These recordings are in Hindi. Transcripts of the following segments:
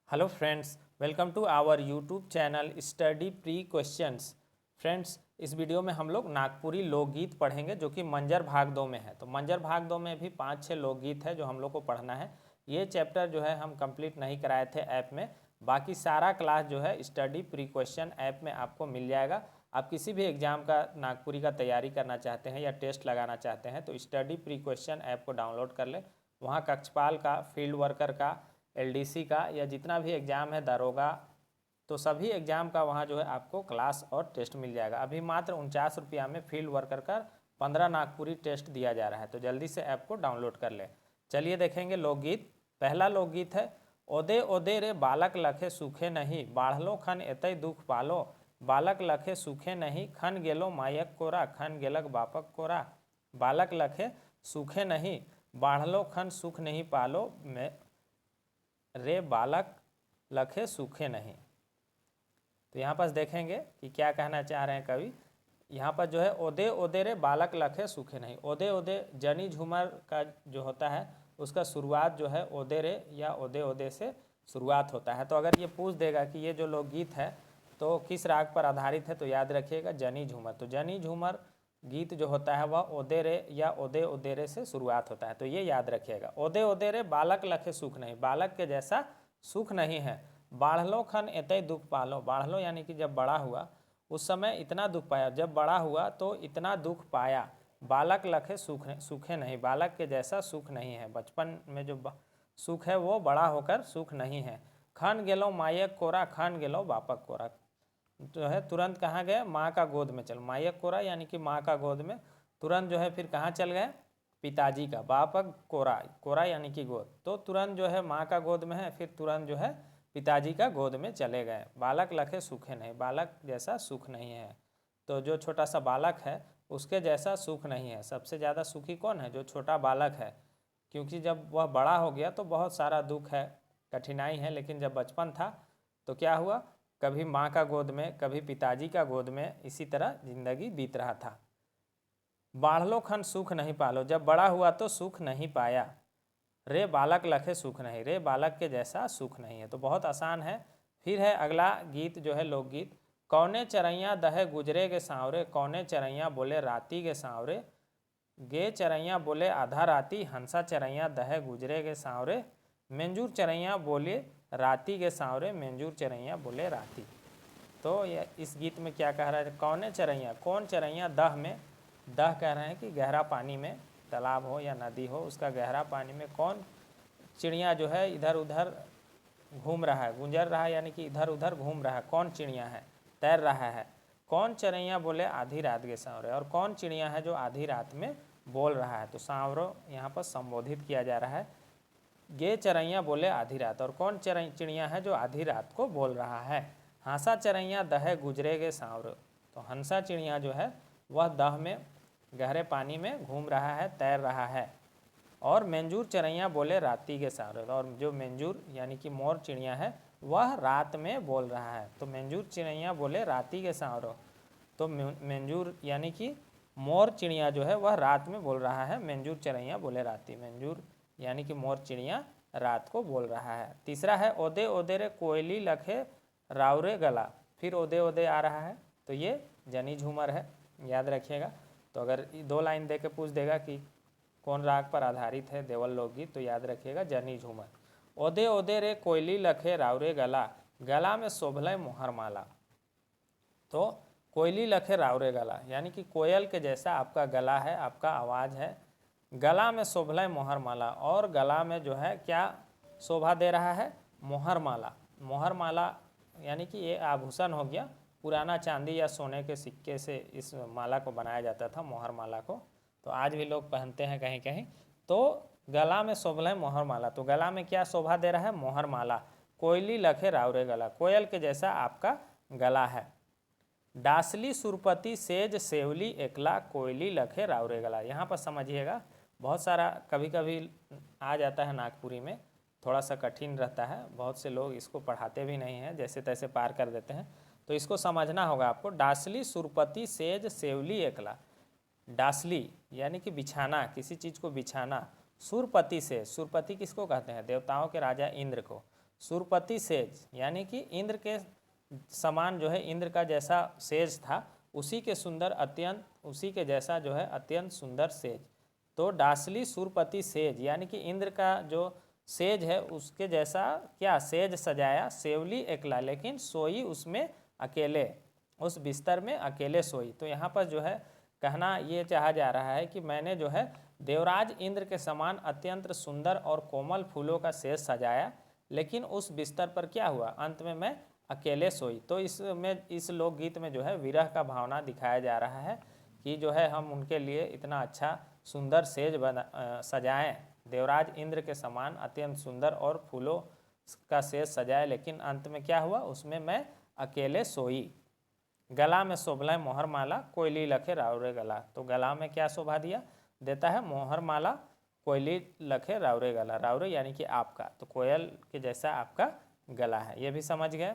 Hello friends, welcome to our YouTube channel study pre questions. Friends, इस वीडियो में हम लोग नागपुरी लोकगीत पढ़ेंगे जो कि मंजर भाग 2 में है। तो मंजर भाग 2 में भी 5-6 लोकगीत है जो हम लोग को पढ़ना है। ये चैप्टर जो है हम कंप्लीट नहीं कराए थे ऐप में। बाकी सारा क्लास जो है स्टडी प्री क्वेश्चन ऐप में आपको मिल जाएगा। आप किसी भी एग्जाम का नागपुरी का तैयारी करना चाहते हैं या टेस्ट लगाना चाहते हैं तो स्टडी प्री क्वेश्चन ऐप को डाउनलोड कर लें। वहाँ कक्षपाल का, फील्ड वर्कर का, एलडीसी का या जितना भी एग्ज़ाम है, दरोगा, तो सभी एग्ज़ाम का वहाँ जो है आपको क्लास और टेस्ट मिल जाएगा। अभी मात्र 49 रुपया में फील्ड वर्कर का 15 नागपुरी टेस्ट दिया जा रहा है, तो जल्दी से ऐप को डाउनलोड कर लें। चलिए देखेंगे लोकगीत। पहला लोकगीत है, ओदे ओदे रे बालक लखे सूखे नहीं, बाढ़लो खन एतय दुख पालो, बालक लखे सूखे नहीं, खन गेलो मायक कोरा, खन गेलक बापक कोरा। बालक लखे सूखे नहीं, बाढ़लो खन सुख नहीं पालो, में रे बालक लखे सूखे नहीं। तो यहाँ पर देखेंगे कि क्या कहना चाह रहे हैं कवि। यहाँ पर जो है ओदे ओदे रे बालक लखे सूखे नहीं। ओदे ओदे जनी झूमर का जो होता है उसका शुरुआत जो है ओदे रे या ओदे ओदे से शुरुआत होता है। तो अगर ये पूछ देगा कि ये जो लोकगीत है तो किस राग पर आधारित है, तो याद रखिएगा जनी झूमर। तो जनी झूमर गीत जो होता है वह ओदे रे या ओदे ओदे रे से शुरुआत होता है, तो ये याद रखिएगा। ओदे ओदे रे बालक लखे सुख नहीं, बालक के जैसा सुख नहीं है। बाढ़लो खन एतय दुख पालो, बाढ़लो यानी कि जब बड़ा हुआ उस समय इतना दुख पाया, जब बड़ा हुआ तो इतना दुख पाया। बालक लखे सूखे नहीं, बालक के जैसा सुख नहीं है। बचपन में जो सुख है वो बड़ा होकर सुख नहीं है। खन गेलो मायक कोरा, खन गेलो बापक कोरा, जो है तुरंत कहाँ गए, माँ का गोद में चल। मायक कोरा यानी कि माँ का गोद में, तुरंत जो है फिर कहाँ चल गए, पिताजी का। बापक कोरा, कोरा यानी कि गोद, तो तुरंत जो है माँ का गोद में है, फिर तुरंत जो है पिताजी का गोद में चले गए। बालक लखे सूखे नहीं, बालक जैसा सुख नहीं है। तो जो छोटा सा बालक है उसके जैसा सुख नहीं है। सबसे ज़्यादा सुखी कौन है, जो छोटा बालक है, क्योंकि जब वह बड़ा हो गया तो बहुत सारा दुख है, कठिनाई है, लेकिन जब बचपन था तो क्या हुआ, कभी माँ का गोद में, कभी पिताजी का गोद में, इसी तरह जिंदगी बीत रहा था। बाढ़लो खन सुख नहीं पालो, जब बड़ा हुआ तो सुख नहीं पाया। रे बालक लखे सुख नहीं, रे बालक के जैसा सुख नहीं है। तो बहुत आसान है। फिर है अगला गीत जो है लोकगीत, कौने चरैया दहे गुजरे के सांवरे, कौने चरैया बोले राती के सांवरे, गे चरैया बोले आधा राती, हंसा चरैया दहे गुजरे के सांवरे, मेंजूर चरैया बोले राती के सांवरे, मेंजूर चरैया बोले राती। तो ये इस गीत में क्या कह रहा है, कौने चरैया, कौन चरैया, दह में, दह कह रहे हैं कि गहरा पानी में, तालाब हो या नदी हो, उसका गहरा पानी में कौन चिड़िया जो है इधर उधर घूम रहा है, गुंजर रहा है, यानी कि इधर उधर घूम रहा है, कौन चिड़िया है, तैर रहा है। कौन चरैया बोले आधी रात के सांवरे, और कौन चिड़िया है जो आधी रात में बोल रहा है। तो सांवरो यहाँ पर संबोधित किया जा रहा है। गे चरैया बोले आधी रात, और कौन चिड़िया है जो आधी रात को बोल रहा है। हंसा चरैया दहे गुजरेगे सांवरो, तो हंसा चिड़िया जो है वह दह में, गहरे पानी में घूम रहा है, तैर रहा है। और मेंजूर चरैया बोले राती के सांवरे, और जो मेंजूर यानी कि मोर चिड़िया है वह रात में बोल रहा है। तो मेंजूर चिड़ैया बोले राती के सांवरो, तो मेंजूर यानी कि मोर चिड़िया जो है वह रात में बोल रहा है, मेंजूर चरैया बोले राती, मेंजूर यानी कि मोर चिड़िया रात को बोल रहा है। तीसरा है ओदे ओदे रे कोयली लखे रावरे गला, फिर ओदे ओदे आ रहा है, तो ये जनी झूमर है, याद रखिएगा। तो अगर 2 लाइन दे के पूछ देगा कि कौन राग पर आधारित है देवल लोकगीत, तो याद रखिएगा जनी झूमर। ओदे ओदे रे कोयली लखे रावरे गला, गला में शोभलय मोहर माला। तो कोयली लखे रावरे गला यानी कि कोयल के जैसा आपका गला है, आपका आवाज़ है। गला में शोभलय मोहर माला, और गला में जो है क्या शोभा दे रहा है, मोहर माला। मोहर माला यानी कि ये आभूषण हो गया, पुराना चांदी या सोने के सिक्के से इस माला को बनाया जाता था, मोहर माला को। तो आज भी लोग पहनते हैं कहीं कहीं। तो गला में शोभलय मोहर माला, तो गला में क्या शोभा दे रहा है, मोहर माला। कोयली लखे रावरे गला, कोयल के जैसा आपका गला है। डासली सुरपति सेज सेवली एकला, कोयली लखे रावरे गला। यहाँ पर समझिएगा, बहुत सारा कभी कभी आ जाता है नागपुरी में, थोड़ा सा कठिन रहता है, बहुत से लोग इसको पढ़ाते भी नहीं हैं, जैसे तैसे पार कर देते हैं। तो इसको समझना होगा आपको। डासली सुरपति सेज सेवली एकला, डासली यानी कि बिछाना, किसी चीज़ को बिछाना। सुरपति से, सुरपति किसको कहते हैं, देवताओं के राजा इंद्र को। सुरपति सेज, यानी कि इंद्र के समान जो है, इंद्र का जैसा सेज था उसी के सुंदर अत्यंत, उसी के जैसा जो है अत्यंत सुंदर सेज। तो डासली सुरपति सेज, यानी कि इंद्र का जो सेज है उसके जैसा क्या सेज सजाया, सेवली एकला लेकिन सोई उसमें अकेले, उस बिस्तर में अकेले सोई। तो यहाँ पर जो है कहना ये चाहा जा रहा है कि मैंने जो है देवराज इंद्र के समान अत्यंत सुंदर और कोमल फूलों का सेज सजाया, लेकिन उस बिस्तर पर क्या हुआ, अंत में मैं अकेले सोई। तो इसमें, इस लोकगीत में जो है विरह का भावना दिखाया जा रहा है कि जो है हम उनके लिए इतना अच्छा सुंदर सेज सजाएं, देवराज इंद्र के समान अत्यंत सुंदर और फूलों का सेज सजाए, लेकिन अंत में क्या हुआ, उसमें मैं अकेले सोई। गला में शोभला मोहर माला, कोयली लखे रावरे गला। तो गला में क्या शोभा दिया देता है, मोहर माला, कोयली लखे रावरे गला। रावरे यानी कि आपका, तो कोयल के जैसा आपका गला है, ये भी समझ गए।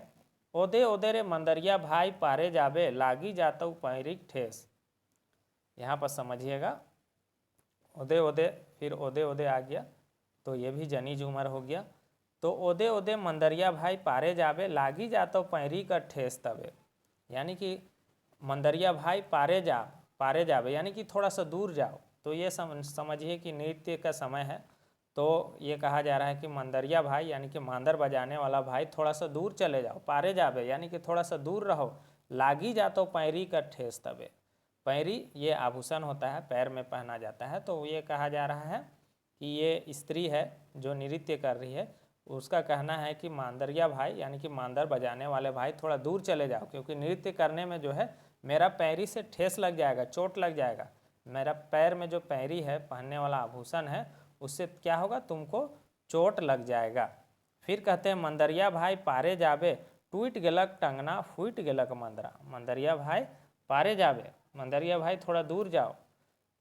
ओदे ओदे रे मंदरिया भाई पारे जाबे, लागी जाता पैरिक ठेस। यहाँ पर समझिएगा, ओदे ओदे, फिर ओदे ओदे आ गया, तो ये भी जनी झूमर हो गया। तो ओदे ओदे मंदरिया भाई पारे जाबे, लागी जाता पैरी का ठेस तबे, यानी कि मंदरिया भाई पारे जावे यानी कि थोड़ा सा दूर जाओ। तो ये समझिए कि नृत्य का समय है, तो ये कहा जा रहा है कि मंदरिया भाई यानी कि मांदर बजाने वाला भाई थोड़ा सा दूर चले जाओ, पारे जावे यानी कि थोड़ा सा दूर रहो, लागी जातो पैरी का ठेस तबे। पैरी ये आभूषण होता है, पैर में पहना जाता है। तो ये कहा जा रहा है कि ये स्त्री है जो नृत्य कर रही है, उसका कहना है कि मांदरिया भाई यानी कि मांदर बजाने वाले भाई थोड़ा दूर चले जाओ, क्योंकि नृत्य करने में जो है मेरा पैरी से ठेस लग जाएगा, चोट लग जाएगा। मेरा पैर में जो पैरी है, पहनने वाला आभूषण है, उससे क्या होगा, तुमको चोट लग जाएगा। फिर कहते हैं मंदरिया भाई पारे जाबे, टूट गेलक टंगना फूट गेलक मंदरा। मंदरिया भाई पारे जाबे, मंदरिया भाई थोड़ा दूर जाओ,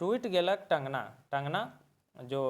टूट गेलक टंगना, टंगना जो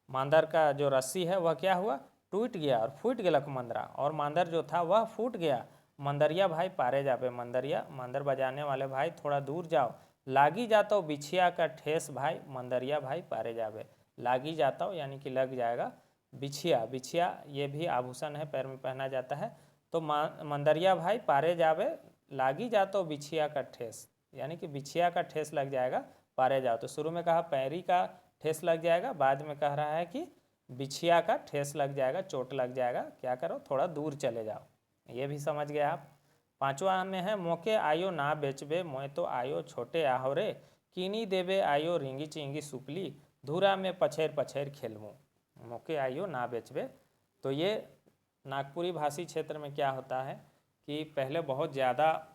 मांदर का जो रस्सी है वह क्या हुआ, टूट गया, और फूट गेलक मंदरा, और मांदर जो था वह फूट गया। मंदरिया भाई पारे जाबे, मंदरिया मांदर बजाने वाले भाई थोड़ा दूर जाओ, लागी जाता हो बिछिया का ठेस भाई, मंदरिया भाई पारे जाबे। लागी जाता हो यानी कि लग जाएगा, बिछिया, बिछिया ये भी आभूषण है, पैर में पहना जाता है। तो मंदरिया भाई पारे जाबे, लागी जाता हो बिछिया का ठेस, यानी कि बिछिया का ठेस लग जाएगा, पारे जाओ। तो शुरू में कहा पैरी का ठेस लग जाएगा, बाद में कह रहा है कि बिछिया का ठेस लग जाएगा, चोट लग जाएगा, क्या करो, थोड़ा दूर चले जाओ। ये भी समझ गए आप। पांचवा में है मोके आयो ना बेचबे, मोए तो आयो छोटे आहो रे, कीनी देबे आयो रिंगी चिंगी सुपली, धूरा में पछेर पछेर खेलमू। मोके आयो ना बेचबे, तो ये नागपुरी भाषी क्षेत्र में क्या होता है कि पहले बहुत ज़्यादा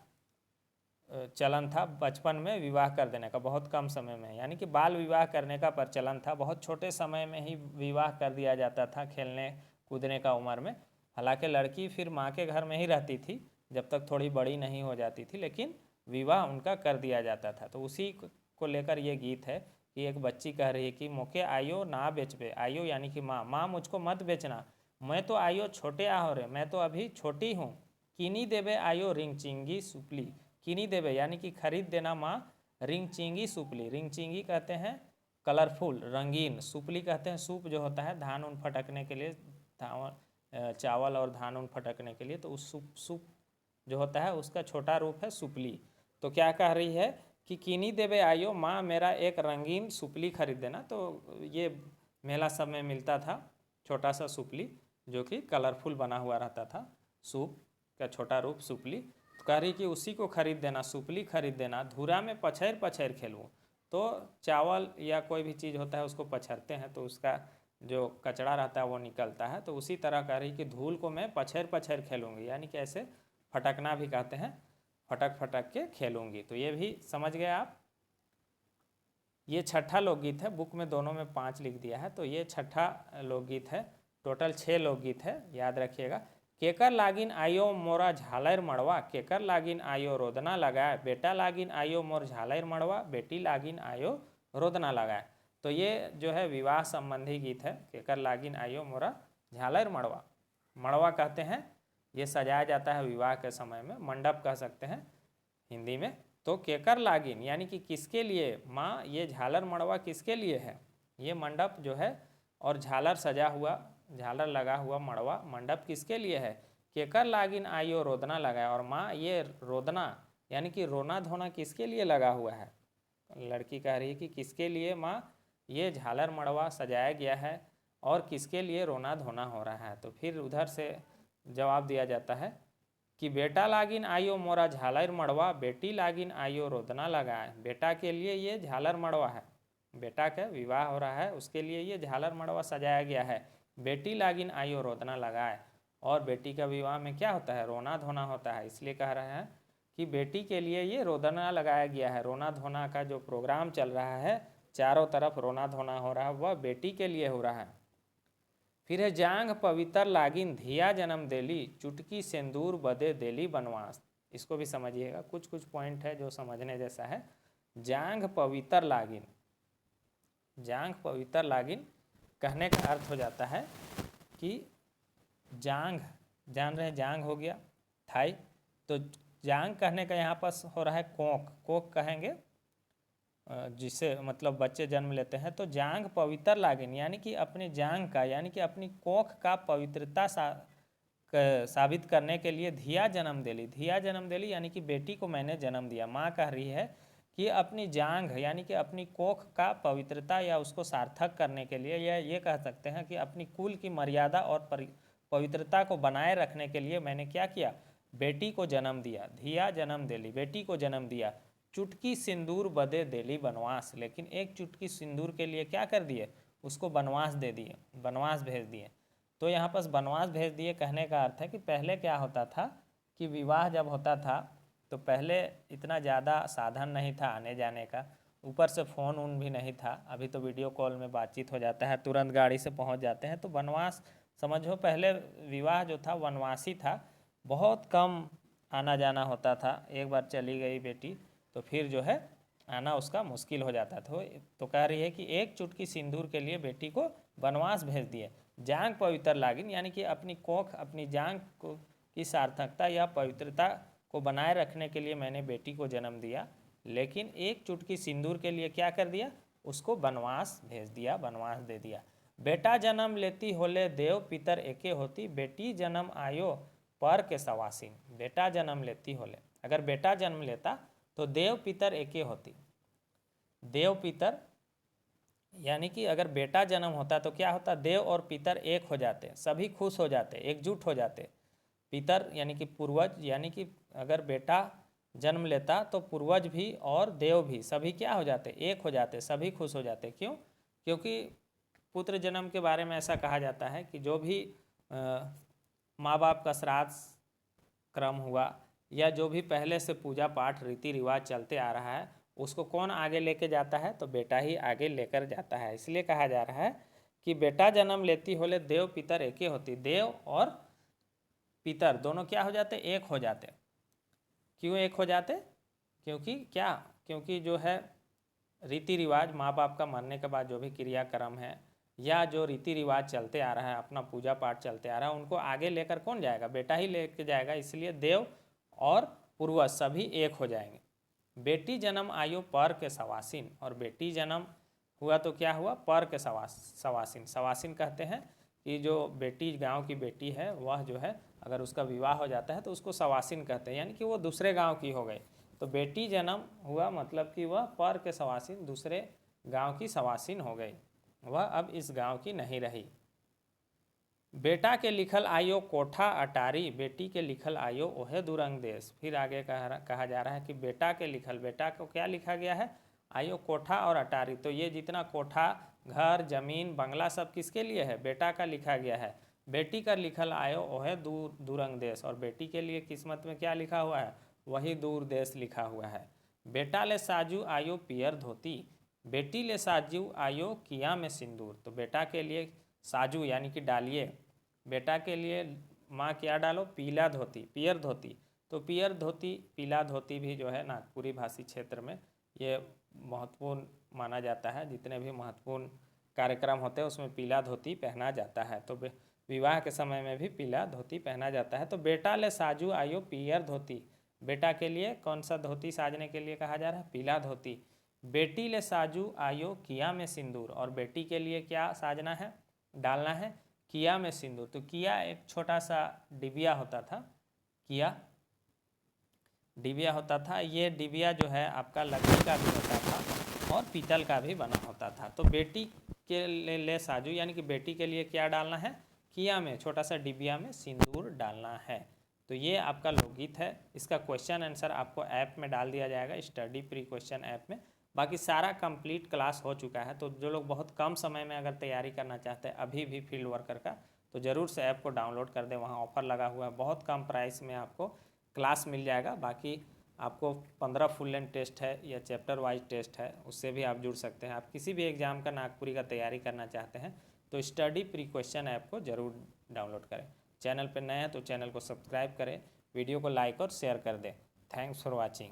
चलन था बचपन में विवाह कर देने का, बहुत कम समय में, यानी कि बाल विवाह करने का प्रचलन था। बहुत छोटे समय में ही विवाह कर दिया जाता था, खेलने कूदने का उम्र में। हालांकि लड़की फिर माँ के घर में ही रहती थी जब तक थोड़ी बड़ी नहीं हो जाती थी, लेकिन विवाह उनका कर दिया जाता था। तो उसी को लेकर ये गीत है कि एक बच्ची कह रही है कि मोके आयो ना बेचबे, आयो यानी कि माँ, माँ मुझको मत बेचना, मैं तो आयो छोटे आहो रे, मैं तो अभी छोटी हूँ, कीनी देबे आयो रिंग चिंगी सुपली, कीनी देवे यानी कि खरीद देना माँ, रिंग चिंगी सुपली, रिंग चिंगी कहते हैं कलरफुल रंगीन, सुपली कहते हैं सूप जो होता है धान उन फटकने के लिए, चावल और धान उन फटकने के लिए, तो उस सूप जो होता है उसका छोटा रूप है सुपली। तो क्या कह रही है कि कीनी देवे आयो माँ, मेरा एक रंगीन सुपली खरीद देना। तो ये मेला सब में मिलता था छोटा सा सुपली जो कि कलरफुल बना हुआ रहता था, सूप का छोटा रूप सुपली। कह रही कि उसी को खरीद देना, सुपली खरीद देना, धूरा में पछेर पछेर खेलूँ। तो चावल या कोई भी चीज़ होता है उसको पछरते हैं तो उसका जो कचरा रहता है वो निकलता है, तो उसी तरह कह रही कि धूल को मैं पछेर पछेर खेलूँगी, यानी कि ऐसे फटकना भी कहते हैं, फटक फटक के खेलूँगी। तो ये भी समझ गए आप। ये छठा लोकगीत है, बुक में दोनों में 5 लिख दिया है, तो ये छठा लोकगीत है। टोटल 6 लोकगीत है, याद रखिएगा। केकर लागिन आयो मोरा झालर मड़वा, केकर लागिन आयो रोदना लगाए, बेटा लागिन आयो मोर झालर मड़वा, बेटी लागिन आयो रोदना लगाए। तो ये जो है विवाह संबंधी गीत है। केकर लागिन आयो मोरा झालर मड़वा, मड़वा कहते हैं ये सजाया जाता है विवाह के समय में, मंडप कह सकते हैं हिंदी में। तो केकर लागिन यानी कि किसके लिए माँ, ये झालर मड़वा किसके लिए है, ये मंडप जो है और झालर सजा हुआ झालर लगा हुआ मड़वा मंडप किसके लिए है? केकर लागिन आइयो रोदना लगाए। और माँ ये रोदना यानी कि रोना धोना किसके लिए लगा हुआ है? लड़की कह रही है कि किसके लिए माँ ये झालर मड़वा सजाया गया है और किसके लिए रोना धोना हो रहा है? तो फिर उधर से जवाब दिया जाता है कि बेटा लागिन आइयो मोरा झालर मड़वा, बेटी लागिन आइयो रोदना लगाए। बेटा के लिए ये झालर मड़वा है, बेटा का विवाह हो रहा है उसके लिए ये झालर मड़वा सजाया गया है। बेटी लागिन आइयो रोदना लगाए, और बेटी का विवाह में क्या होता है? रोना धोना होता है। इसलिए कह रहे हैं कि बेटी के लिए ये रोदना लगाया गया है। रोना धोना का जो प्रोग्राम चल रहा है, चारों तरफ रोना धोना हो रहा है, वह बेटी के लिए हो रहा है। फिर है जांग पवित्र लागिन धिया जन्म देली, चुटकी सिंदूर बदे देली बनवास। इसको भी समझिएगा, कुछ कुछ पॉइंट है जो समझने जैसा है। जांग पवित्र लागिन, जांग पवित्र लागिन कहने का अर्थ हो जाता है कि जांग, जान रहे हैं जांग हो गया थाई, तो जांग कहने का यहाँ पर हो रहा है कोक, कोक कहेंगे जिससे मतलब बच्चे जन्म लेते हैं। तो जांग पवित्र लागिन यानी कि अपने जांग का यानी कि अपनी कोख का पवित्रता साबित करने के लिए धिया जन्म देली। धिया जन्म देली यानी कि बेटी को मैंने जन्म दिया। माँ कह रही है कि अपनी जांग यानी कि अपनी कोख का पवित्रता या उसको सार्थक करने के लिए, या ये कह सकते हैं कि अपनी कुल की मर्यादा और पवित्रता को बनाए रखने के लिए मैंने क्या किया? बेटी को जन्म दिया। धिया जन्म देली, बेटी को जन्म दिया। चुटकी सिंदूर बदे देली बनवास, लेकिन एक चुटकी सिंदूर के लिए क्या कर दिए? उसको बनवास दे दिए, बनवास भेज दिए। तो यहाँ पर बनवास भेज दिए कहने का अर्थ है कि पहले क्या होता था कि विवाह जब होता था तो पहले इतना ज़्यादा साधन नहीं था आने जाने का, ऊपर से फ़ोन उन भी नहीं था। अभी तो वीडियो कॉल में बातचीत हो जाता है, तुरंत गाड़ी से पहुँच जाते हैं। तो वनवास समझो, पहले विवाह जो था वनवासी था, बहुत कम आना जाना होता था। एक बार चली गई बेटी तो फिर जो है आना उसका मुश्किल हो जाता था। तो कह रही है कि एक चुटकी सिंदूर के लिए बेटी को वनवास भेज दिए। जांग पवित्र लागिन यानी कि अपनी कोख, अपनी जांग को की सार्थकता या पवित्रता को बनाए रखने के लिए मैंने बेटी को जन्म दिया, लेकिन एक चुटकी सिंदूर के लिए क्या कर दिया? उसको वनवास भेज दिया, वनवास दे दिया। बेटा जन्म लेती होले देव पितर एके होती, बेटी जन्म आयो पर के सवासीन। बेटा जन्म लेती होले, अगर बेटा जन्म लेता तो देव पितर एके होती। देव पितर यानी कि अगर बेटा जन्म होता तो क्या होता? देव और पितर एक हो जाते, सभी खुश हो जाते, एकजुट हो जाते। पितर यानी कि पूर्वज, यानी कि अगर बेटा जन्म लेता तो पूर्वज भी और देव भी सभी क्या हो जाते? एक हो जाते, सभी खुश हो जाते। क्यों? क्योंकि पुत्र जन्म के बारे में ऐसा कहा जाता है कि जो भी माँ बाप का श्राद्ध क्रम हुआ या जो भी पहले से पूजा पाठ रीति रिवाज चलते आ रहा है, उसको कौन आगे लेके जाता है? तो बेटा ही आगे लेकर जाता है। इसलिए कहा जा रहा है कि बेटा जन्म लेती होले देव पितर एके होती। देव और पितर दोनों क्या हो जाते? एक हो जाते। क्यों एक हो जाते? क्योंकि क्या? क्योंकि जो है रीति रिवाज, माँ बाप का मरने के बाद जो भी क्रियाक्रम है या जो रीति रिवाज चलते आ रहा है, अपना पूजा पाठ चलते आ रहा है, उनको आगे लेकर कौन जाएगा? बेटा ही लेके जाएगा। इसलिए देव और पूर्वज सभी एक हो जाएंगे। बेटी जन्म आयु पर के सवासीन, और बेटी जन्म हुआ तो क्या हुआ? पर के सवासीन। सवासीन कहते हैं कि जो बेटी गांव की बेटी है वह जो है अगर उसका विवाह हो जाता है तो उसको सवासीन कहते हैं, यानी कि वो दूसरे गांव की हो गई। तो बेटी जन्म हुआ मतलब कि वह पर के सवासीन, दूसरे गांव की सवासीन हो गई, वह अब इस गांव की नहीं रही। बेटा के लिखल आयो कोठा अटारी, बेटी के लिखल आयो ओहे दुरंग देश। फिर आगे कहा जा रहा है कि बेटा के लिखल, बेटा को क्या लिखा गया है? आयो कोठा और अटारी। तो ये जितना कोठा, घर, जमीन, बंगला सब किसके लिए है? बेटा का लिखा गया है। बेटी का लिखल आयो ओहे दुरंग देश, और बेटी के लिए किस्मत में क्या लिखा हुआ है? वही दूर देश लिखा हुआ है। बेटा ले साजू आयो पियर धोती, बेटी ले साजू आयो किया में सिंदूर। तो बेटा के लिए साजू यानी कि डालिए, बेटा के लिए माँ क्या डालो? पीला धोती, पियर धोती। तो पियर धोती, पीला धोती भी जो है नागपुरी भाषी क्षेत्र में ये महत्वपूर्ण माना जाता है। जितने भी महत्वपूर्ण कार्यक्रम होते हैं उसमें पीला धोती पहना जाता है। तो विवाह के समय में भी पीला धोती पहना जाता है। तो बेटा ले साजू आयो पियर धोती, बेटा के लिए कौन सा धोती साजने के लिए कहा जा रहा है? पीला धोती। बेटी ले साजू आयो किया में सिंदूर, और बेटी के लिए क्या साजना है? डालना है किया में सिंदूर, तो किया एक छोटा सा डिबिया होता था, किया डिबिया होता था। ये डिबिया जो है आपका लकड़ी का भी होता था और पीतल का भी बना होता था। तो बेटी के ले साजू यानी कि बेटी के लिए क्या डालना है, किया में छोटा सा डिबिया में सिंदूर डालना है। तो ये आपका लोकगीत है। इसका क्वेश्चन आंसर आपको ऐप में डाल दिया जाएगा, स्टडी प्री क्वेश्चन ऐप में। बाकी सारा कंप्लीट क्लास हो चुका है। तो जो लोग बहुत कम समय में अगर तैयारी करना चाहते हैं अभी भी फील्ड वर्कर का, तो ज़रूर से ऐप को डाउनलोड कर दें। वहाँ ऑफर लगा हुआ है, बहुत कम प्राइस में आपको क्लास मिल जाएगा। बाकी आपको 15 फुल लेंथ टेस्ट है या चैप्टर वाइज टेस्ट है, उससे भी आप जुड़ सकते हैं। आप किसी भी एग्ज़ाम का नागपुरी का तैयारी करना चाहते हैं तो स्टडी प्री क्वेश्चन ऐप को ज़रूर डाउनलोड करें। चैनल पर नए हैं तो चैनल को सब्सक्राइब करें, वीडियो को लाइक और शेयर कर दें। Thanks for watching.